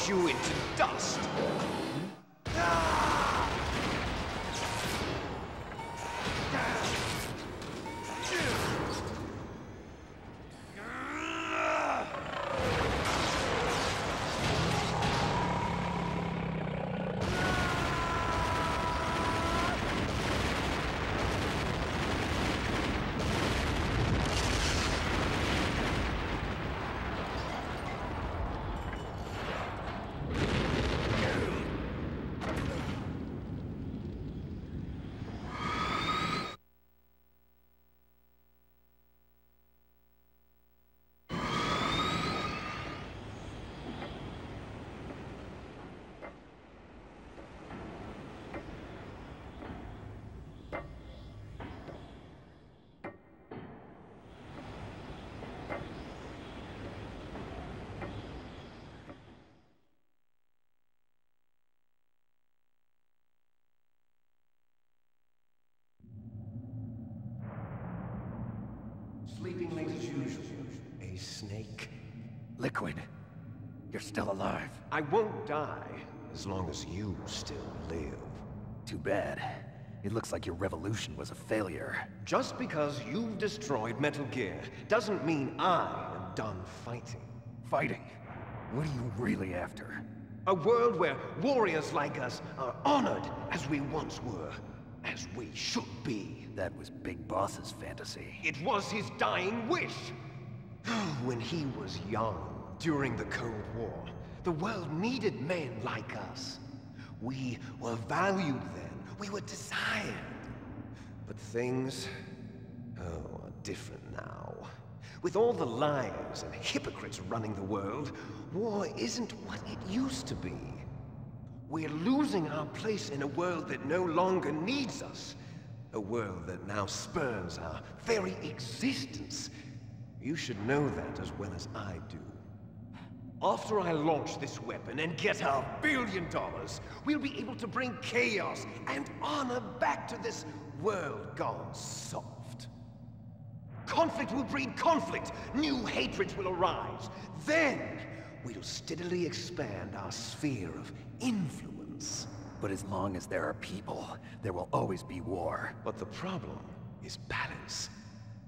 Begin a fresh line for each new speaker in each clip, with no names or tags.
you into dust. Sleeping late as usual. A snake.
Liquid, you're still alive.
I won't die as long as you still live.
Too bad. It looks like your revolution was a failure.
Just because you've destroyed Metal Gear doesn't mean I am done fighting.
Fighting? What are you really after?
A world where warriors like us are honored as we once were, as we should be.
That was Big Boss's fantasy.
It was his dying wish. When he was young, during the Cold War, the world needed men like us. We were valued then. We were desired. But things, are different now. With all the liars and hypocrites running the world, war isn't what it used to be. We're losing our place in a world that no longer needs us. A world that now spurns our very existence. You should know that as well as I do. After I launch this weapon and get our $1 billion, we'll be able to bring chaos and honor back to this world gone soft. Conflict will breed conflict. New hatreds will arise. Then, we'll steadily expand our sphere of influence.
But as long as there are people, there will always be war.
But the problem is balance.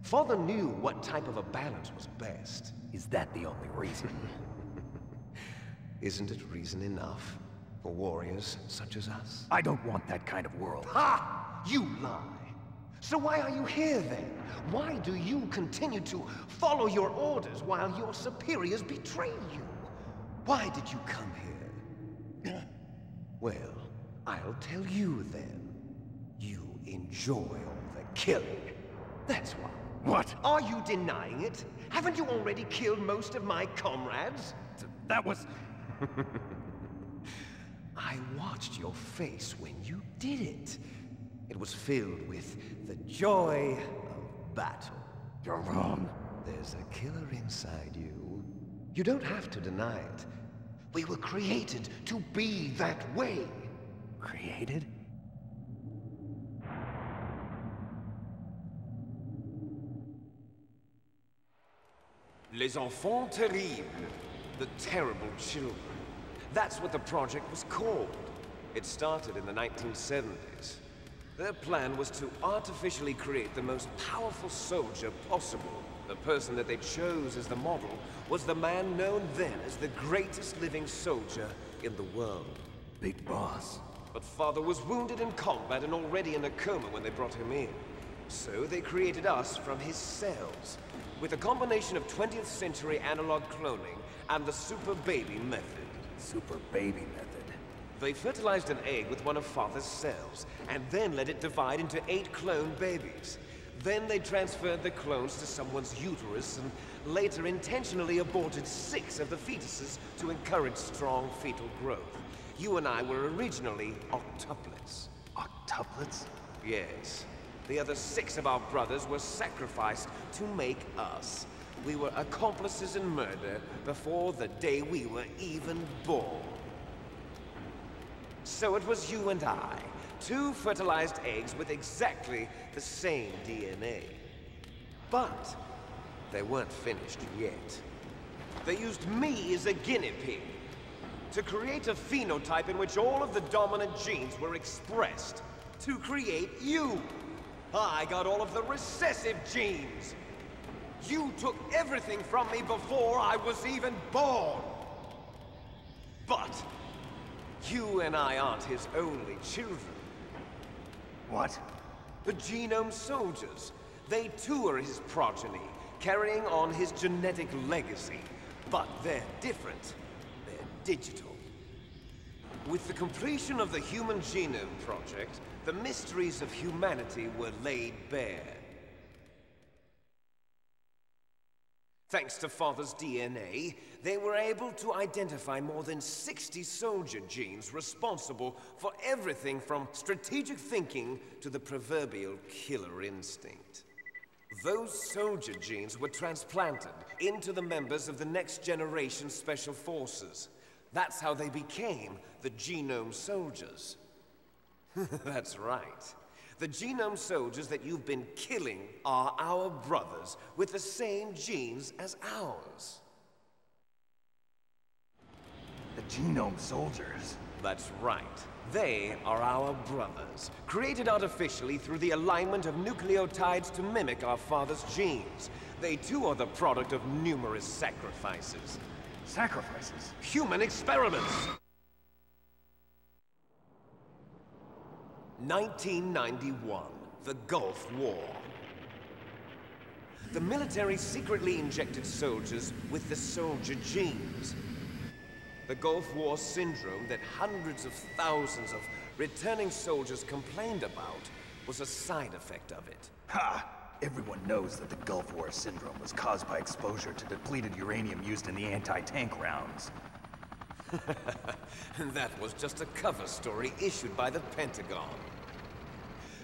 Father knew what type of a balance was best.
Is that the only reason?
Isn't it reason enough for warriors such as us?
I don't want that kind of world.
Ha! You lie! So why are you here then? Why do you continue to follow your orders while your superiors betray you? Why did you come here? Well, I'll tell you then. You enjoy all the killing. That's why.
What?
Are you denying it? Haven't you already killed most of my comrades?
That was...
I watched your face when you did it. It was filled with the joy of battle.
You're wrong.
There's a killer inside you. You don't have to deny it. We were created to be that way.
Created?
Les enfants terribles. The terrible children. That's what the project was called. It started in the 1970s. Their plan was to artificially create the most powerful soldier possible. The person that they chose as the model was the man known then as the greatest living soldier in the world.
Big Boss.
But Father was wounded in combat and already in a coma when they brought him in. So they created us from his cells, with a combination of 20th century analog cloning and the Super Baby method.
Super Baby method.
They fertilized an egg with one of Father's cells, and then let it divide into 8 clone babies. Then they transferred the clones to someone's uterus, and later intentionally aborted 6 of the fetuses to encourage strong fetal growth. You and I were originally octuplets.
Octuplets?
Yes. The other 6 of our brothers were sacrificed to make us. We were accomplices in murder before the day we were even born. So it was you and I, 2 fertilized eggs with exactly the same DNA. But they weren't finished yet. They used me as a guinea pig. To create a phenotype in which all of the dominant genes were expressed. To create you. I got all of the recessive genes. You took everything from me before I was even born. But you and I aren't his only children.
What?
The Genome Soldiers. They too are his progeny, carrying on his genetic legacy. But they're different. They're digital. With the completion of the Human Genome Project, the mysteries of humanity were laid bare. Thanks to Father's DNA, they were able to identify more than 60 soldier genes responsible for everything from strategic thinking to the proverbial killer instinct. Those soldier genes were transplanted into the members of the next generation Special Forces. That's how they became the Genome Soldiers. That's right. The Genome Soldiers that you've been killing are our brothers with the same genes as ours.
The Genome Soldiers?
That's right. They are our brothers, created artificially through the alignment of nucleotides to mimic our father's genes. They too are the product of numerous sacrifices.
Sacrifices?
Human experiments! 1991, the Gulf War. The military secretly injected soldiers with the soldier genes. The Gulf War syndrome that hundreds of thousands of returning soldiers complained about was a side effect of it.
Ha! Everyone knows that the Gulf War syndrome was caused by exposure to depleted uranium used in the anti-tank rounds.
That was just a cover story issued by the Pentagon.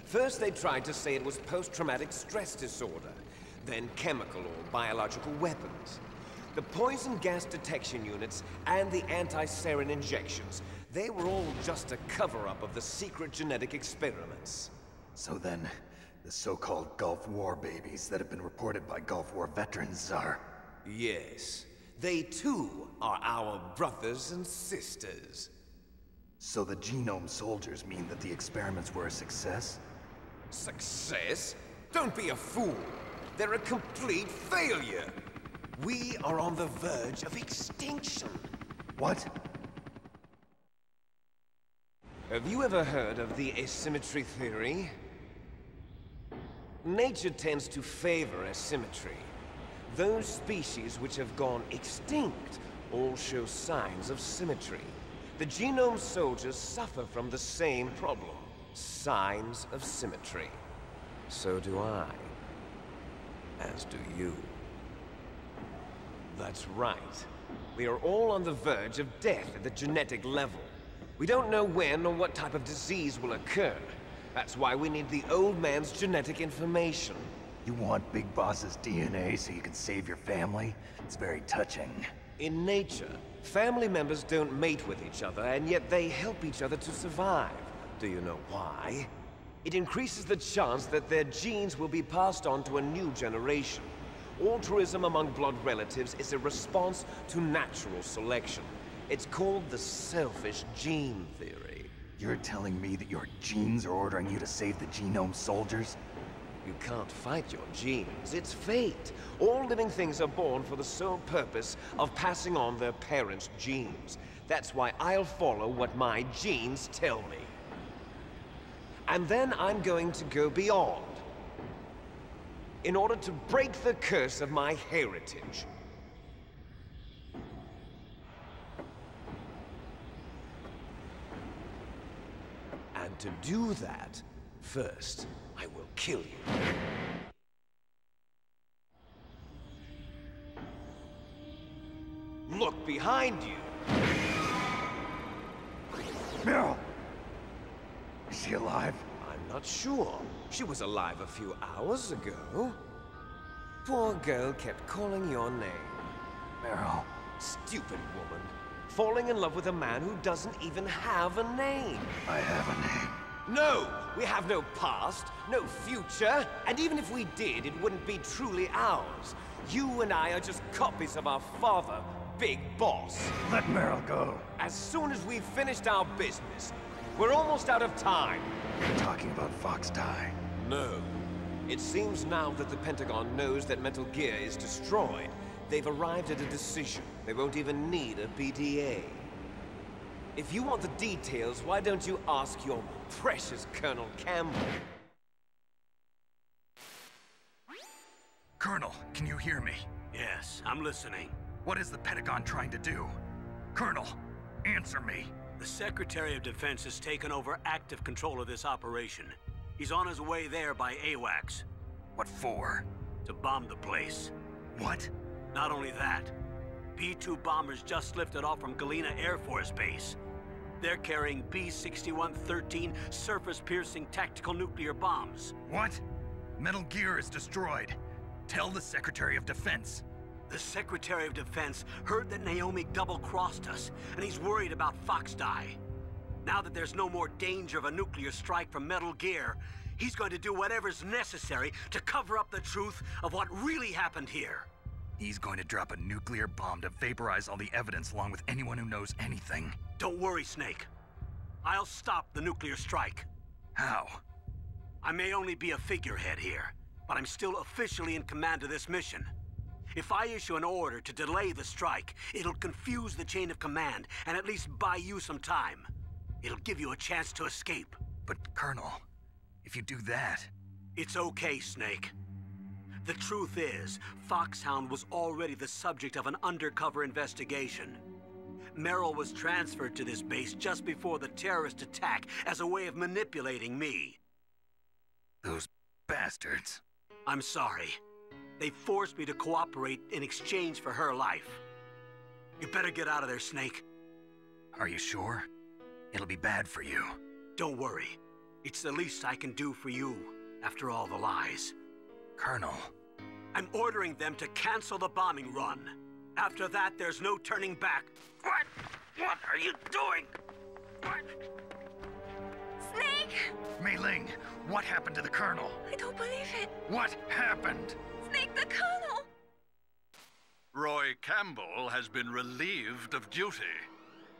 First they tried to say it was post-traumatic stress disorder, then chemical or biological weapons. The poison gas detection units and the anti-sarin injections, they were all just a cover-up of the secret genetic experiments.
So then, the so-called Gulf War babies that have been reported by Gulf War veterans are...
Yes. They too are our brothers and sisters.
So the Genome Soldiers mean that the experiments were a success?
Success? Don't be a fool. They're a complete failure. We are on the verge of extinction.
What?
Have you ever heard of the asymmetry theory? Nature tends to favor asymmetry. Those species which have gone extinct all show signs of symmetry. The Genome Soldiers suffer from the same problem. Signs of symmetry. So do I. As do you. That's right. We are all on the verge of death at the genetic level. We don't know when or what type of disease will occur. That's why we need the old man's genetic information.
You want Big Boss's DNA so you can save your family? It's very touching.
In nature, family members don't mate with each other, and yet they help each other to survive. Do you know why? It increases the chance that their genes will be passed on to a new generation. Altruism among blood relatives is a response to natural selection. It's called the selfish gene theory.
You're telling me that your genes are ordering you to save the Genome Soldiers?
You can't fight your genes. It's fate. All living things are born for the sole purpose of passing on their parents' genes. That's why I'll follow what my genes tell me. And then I'm going to go beyond. In order to break the curse of my heritage. And to do that, first, I will kill you. Look behind you!
Meryl! Is she alive?
I'm not sure. She was alive a few hours ago. Poor girl kept calling your name.
Meryl.
Stupid woman. Falling in love with a man who doesn't even have a name.
I have a name.
No! We have no past, no future, and even if we did, it wouldn't be truly ours. You and I are just copies of our father, big boss.
Let Meryl go.
As soon as we've finished our business, we're almost out of time.
You're talking about Fox Die.
No. It seems now that the Pentagon knows that Metal Gear is destroyed. They've arrived at a decision. They won't even need a PDA. If you want the details, why don't you ask your precious Colonel Campbell?
Colonel, can you hear me?
Yes, I'm listening.
What is the Pentagon trying to do? Colonel, answer me.
The Secretary of Defense has taken over active control of this operation. He's on his way there by AWACS.
What for?
To bomb the place.
What?
Not only that, P-2 bombers just lifted off from Galena Air Force Base. They're carrying B-6113 surface-piercing tactical nuclear bombs.
What? Metal Gear is destroyed. Tell the Secretary of Defense.
The Secretary of Defense heard that Naomi double-crossed us, and he's worried about Fox Die. Now that there's no more danger of a nuclear strike from Metal Gear, he's going to do whatever's necessary to cover up the truth of what really happened here.
He's going to drop a nuclear bomb to vaporize all the evidence along with anyone who knows anything.
Don't worry, Snake. I'll stop the nuclear strike.
How?
I may only be a figurehead here, but I'm still officially in command of this mission. If I issue an order to delay the strike, it'll confuse the chain of command and at least buy you some time. It'll give you a chance to escape.
But, Colonel, if you do that...
It's okay, Snake. The truth is, Foxhound was already the subject of an undercover investigation. Meryl was transferred to this base just before the terrorist attack as a way of manipulating me.
Those bastards.
I'm sorry. They forced me to cooperate in exchange for her life. You better get out of there, Snake.
Are you sure? It'll be bad for you.
Don't worry. It's the least I can do for you, after all the lies.
Colonel.
I'm ordering them to cancel the bombing run. After that, there's no turning back. What? What are you doing? What?
Snake!
Mei Ling, what happened to the Colonel?
I don't believe it.
What happened?
Snake, the Colonel!
Roy Campbell has been relieved of duty.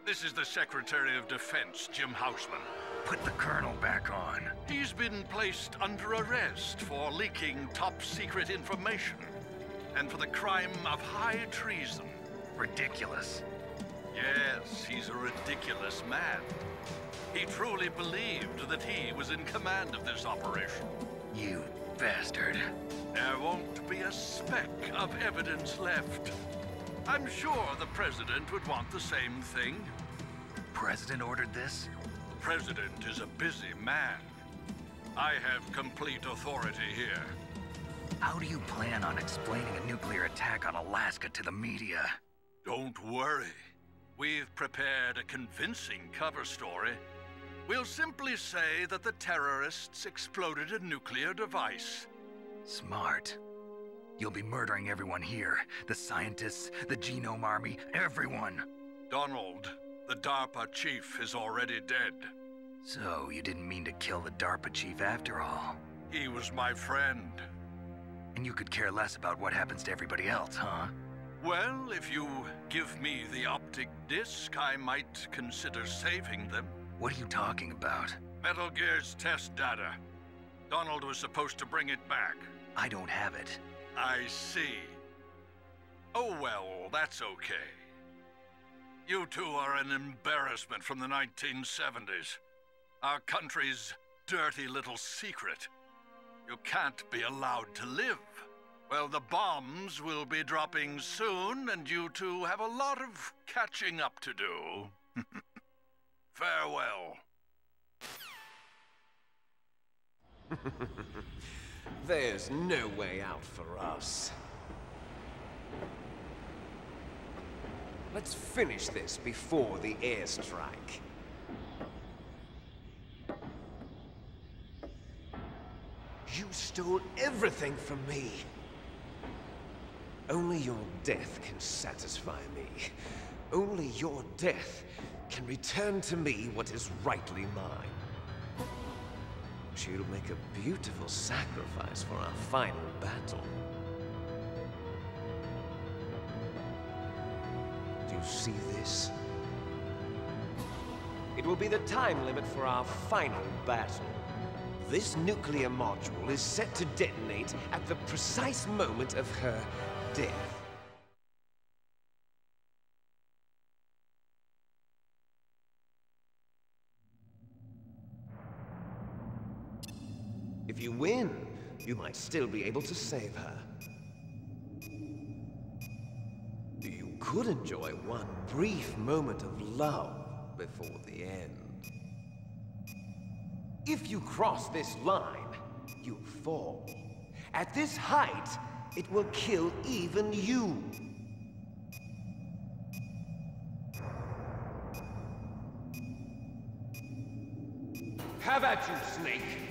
This is the Secretary of Defense, Jim Houseman.
Put the Colonel back on.
He's been placed under arrest for leaking top-secret information and for the crime of high treason.
Ridiculous.
Yes, he's a ridiculous man. He truly believed that he was in command of this operation.
You bastard.
There won't be a speck of evidence left. I'm sure the President would want the same thing.
President ordered this?
The President is a busy man. I have complete authority here.
How do you plan on explaining a nuclear attack on Alaska to the media?
Don't worry. We've prepared a convincing cover story. We'll simply say that the terrorists exploded a nuclear device.
Smart. You'll be murdering everyone here. The scientists, the Genome Army, everyone.
Donald, the DARPA chief, is already dead.
So, you didn't mean to kill the DARPA chief after all.
He was my friend.
And you could care less about what happens to everybody else, huh?
Well, if you give me the optic disc, I might consider saving them.
What are you talking about?
Metal Gear's test data. Donald was supposed to bring it back.
I don't have it.
I see. Oh well, that's okay. You two are an embarrassment from the 1970s. Our country's dirty little secret. You can't be allowed to live. Well, the bombs will be dropping soon, and you two have a lot of catching up to do. Farewell.
There's no way out for us. Let's finish this before the airstrike. You stole everything from me. Only your death can satisfy me. Only your death can return to me what is rightly mine. She'll make a beautiful sacrifice for our final battle. you see this? It will be the time limit for our final battle. This nuclear module is set to detonate at the precise moment of her death. If you win, you might still be able to save her. You could enjoy one brief moment of love before the end. If you cross this line, you fall. At this height, it will kill even you. Have at you, Snake!